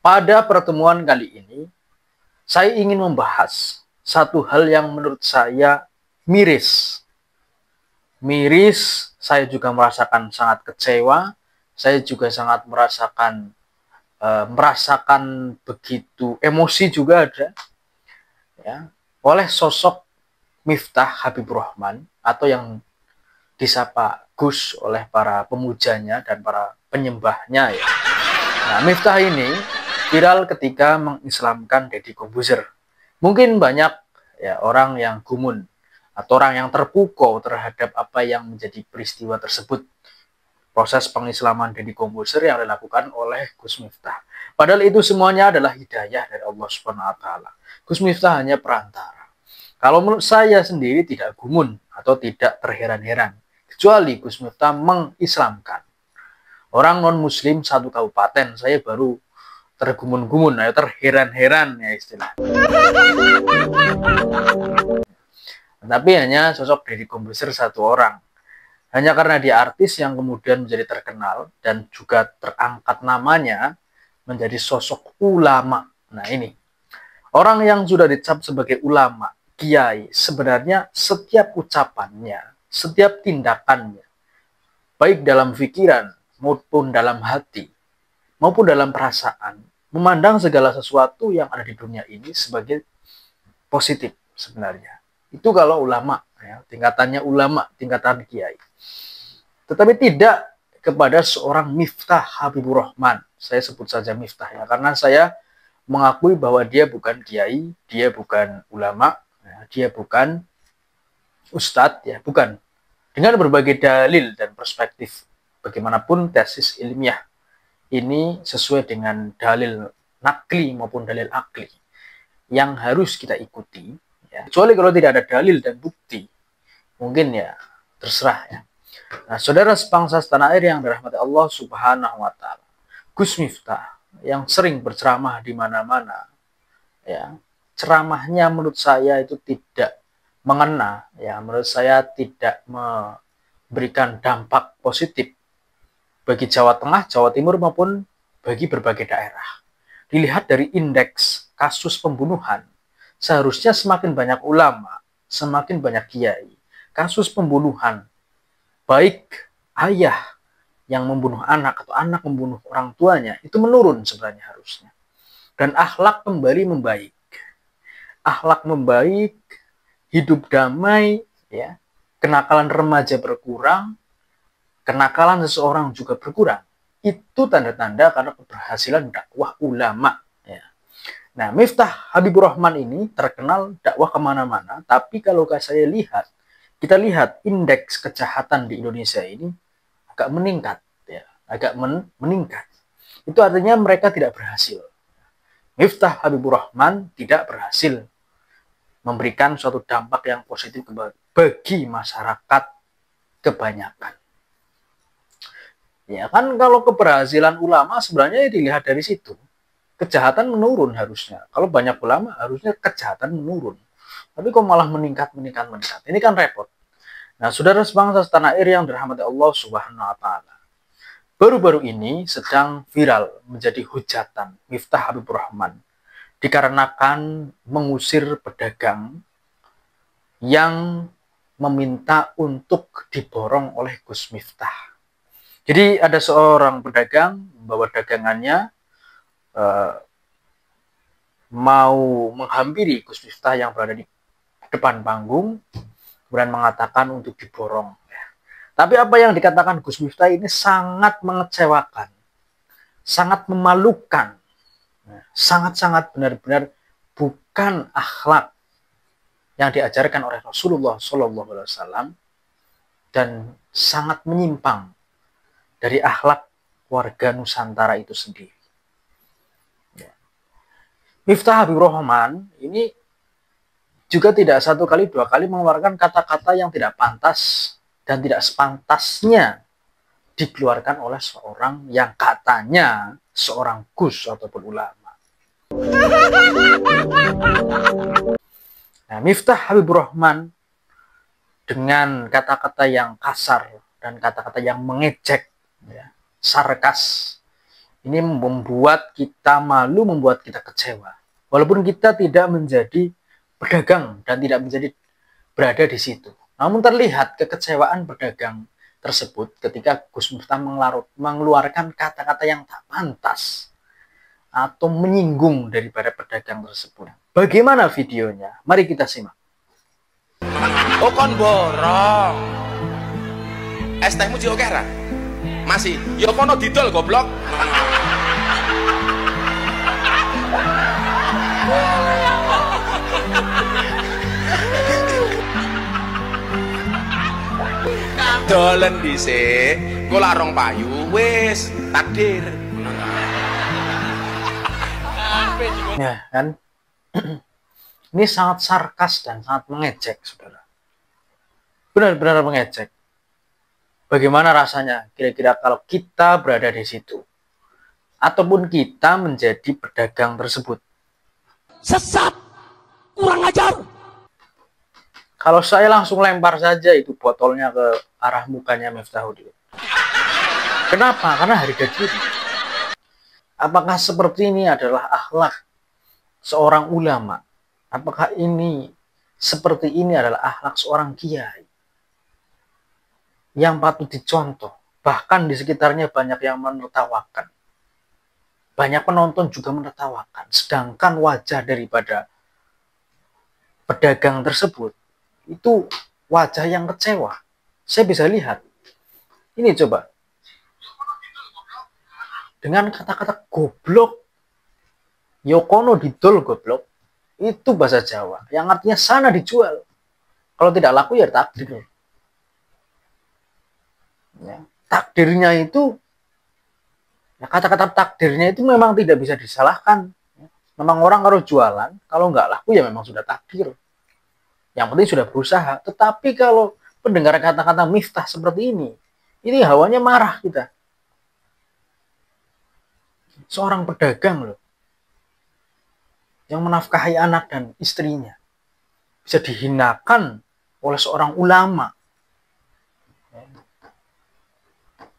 Pada pertemuan kali ini, saya ingin membahas satu hal yang menurut saya miris. Miris, saya juga merasakan sangat kecewa, saya juga sangat merasakan begitu emosi juga ada, ya, oleh sosok Miftah Habibur Rahman atau yang disapa Gus oleh para pemujanya dan para penyembahnya, ya. Nah, Miftah ini viral ketika mengislamkan Deddy Corbuzier. Mungkin banyak ya orang yang gumun atau orang yang terpukau terhadap apa yang menjadi peristiwa tersebut. Proses pengislaman Deddy Corbuzier yang dilakukan oleh Gus Miftah. Padahal itu semuanya adalah hidayah dari Allah Subhanahu wa taala. Gus Miftah hanya perantara. Kalau menurut saya sendiri tidak gumun atau tidak terheran-heran, kecuali Gus Miftah mengislamkan orang non-muslim satu kabupaten, saya baru tergumun-gumun, terheran-heran ya istilah. Tapi hanya sosok Deddy Corbuzier satu orang. Hanya karena dia artis yang kemudian menjadi terkenal dan juga terangkat namanya menjadi sosok ulama. Nah ini, orang yang sudah dicap sebagai ulama, kiai, sebenarnya setiap ucapannya, setiap tindakannya, baik dalam pikiran maupun dalam hati, maupun dalam perasaan, memandang segala sesuatu yang ada di dunia ini sebagai positif sebenarnya. Itu kalau ulama, ya, tingkatannya ulama, tingkatan kiai. Tetapi tidak kepada seorang Miftah Habibur Rahman. Saya sebut saja Miftah ya, karena saya mengakui bahwa dia bukan kiai, dia bukan ulama, ya, dia bukan ustadz, ya, bukan. Dengan berbagai dalil dan perspektif, bagaimanapun tesis ilmiah ini sesuai dengan dalil nakli maupun dalil akli yang harus kita ikuti, ya. Kecuali kalau tidak ada dalil dan bukti, mungkin ya terserah ya. Nah, saudara sebangsa setanah air yang dirahmati Allah Subhanahu wa taala, Gus Miftah yang sering berceramah di mana-mana, ya, ceramahnya menurut saya itu tidak mengena, ya, menurut saya tidak memberikan dampak positif bagi Jawa Tengah, Jawa Timur maupun bagi berbagai daerah. Dilihat dari indeks kasus pembunuhan, seharusnya semakin banyak ulama, semakin banyak kiai. Kasus pembunuhan, baik ayah yang membunuh anak atau anak membunuh orang tuanya, itu menurun sebenarnya harusnya. Dan akhlak kembali membaik. Akhlak membaik, hidup damai, ya, kenakalan remaja berkurang, kenakalan seseorang juga berkurang. Itu tanda-tanda karena keberhasilan dakwah ulama. Ya. Nah, Miftah Habibur Rahman ini terkenal dakwah kemana-mana, tapi kalau saya lihat, kita lihat indeks kejahatan di Indonesia ini agak meningkat, ya, agak meningkat. Itu artinya mereka tidak berhasil. Miftah Habibur Rahman tidak berhasil memberikan suatu dampak yang positif bagi masyarakat kebanyakan. Ya kan, kalau keberhasilan ulama sebenarnya dilihat dari situ. Kejahatan menurun harusnya. Kalau banyak ulama harusnya kejahatan menurun. Tapi kok malah meningkat. Ini kan repot. Nah, saudara sebangsa setanah air yang dirahmati Allah Subhanahu wa taala, baru-baru ini sedang viral menjadi hujatan Miftah Habibur Rahman dikarenakan mengusir pedagang yang meminta untuk diborong oleh Gus Miftah. Jadi ada seorang pedagang membawa dagangannya mau menghampiri Gus Miftah yang berada di depan panggung, kemudian mengatakan untuk diborong. Tapi apa yang dikatakan Gus Miftah ini sangat mengecewakan, sangat memalukan, sangat-sangat benar-benar bukan akhlak yang diajarkan oleh Rasulullah SAW dan sangat menyimpang dari akhlak warga Nusantara itu sendiri. Ya. Miftah Habibur Rahman ini juga tidak satu kali dua kali mengeluarkan kata-kata yang tidak pantas dan tidak sepantasnya dikeluarkan oleh seorang yang katanya seorang gus ataupun ulama. Nah, Miftah Habibur Rahman dengan kata-kata yang kasar dan kata-kata yang mengejek, ya, sarkas, Ini membuat kita malu, membuat kita kecewa. Walaupun kita tidak menjadi pedagang dan tidak menjadi berada di situ. Namun terlihat kekecewaan pedagang tersebut ketika Gus Miftah mengeluarkan kata-kata yang tak pantas atau menyinggung daripada pedagang tersebut. Bagaimana videonya? Mari kita simak. Oh kon borong. Es tehmu jauh kera? Masih? Ya kono didol goblok. Dolen dhisik, engko larong payu wis takdir. Ya kan? Ini sangat sarkas dan sangat mengejek, saudara. Benar-benar mengejek. Bagaimana rasanya kira-kira kalau kita berada di situ? Ataupun kita menjadi pedagang tersebut? Sesat, kurang ajar. Kalau saya langsung lempar saja itu botolnya ke arah mukanya Miftahudin. Kenapa? Karena harga diri. Apakah seperti ini adalah akhlak seorang ulama? Apakah seperti ini adalah akhlak seorang kiai yang patut dicontoh? Bahkan di sekitarnya banyak yang menertawakan. Banyak penonton juga menertawakan. Sedangkan wajah daripada pedagang tersebut itu wajah yang kecewa. Saya bisa lihat. Ini coba. Dengan kata-kata goblok, yokono didol goblok, itu bahasa Jawa. Yang artinya sana dijual. Kalau tidak laku ya takdir. Ya, takdirnya itu, ya kata-kata takdirnya itu memang tidak bisa disalahkan. Memang orang kalau jualan, kalau nggak laku ya memang sudah takdir. Yang penting sudah berusaha. Tetapi kalau pendengar kata-kata Miftah seperti ini hawanya marah kita. Seorang pedagang loh, yang menafkahi anak dan istrinya, bisa dihinakan oleh seorang ulama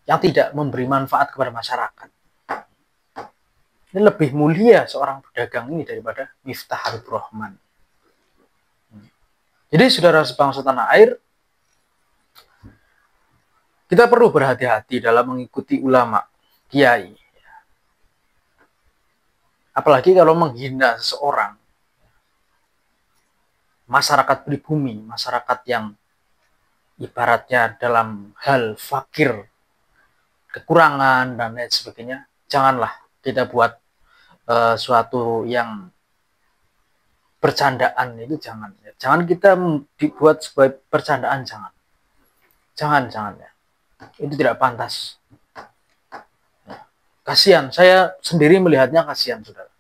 yang tidak memberi manfaat kepada masyarakat. Ini lebih mulia seorang pedagang ini daripada Miftah Habibur Rahman. Jadi saudara sebangsa tanah air, kita perlu berhati-hati dalam mengikuti ulama, kiai. Apalagi kalau menghina seseorang, masyarakat pribumi, masyarakat yang ibaratnya dalam hal fakir, kekurangan, dan lain sebagainya. Janganlah kita buat suatu yang bercandaan, itu jangan. Jangan kita dibuat sebagai bercandaan, jangan ya. Itu tidak pantas. Kasihan, saya sendiri melihatnya kasihan, saudara.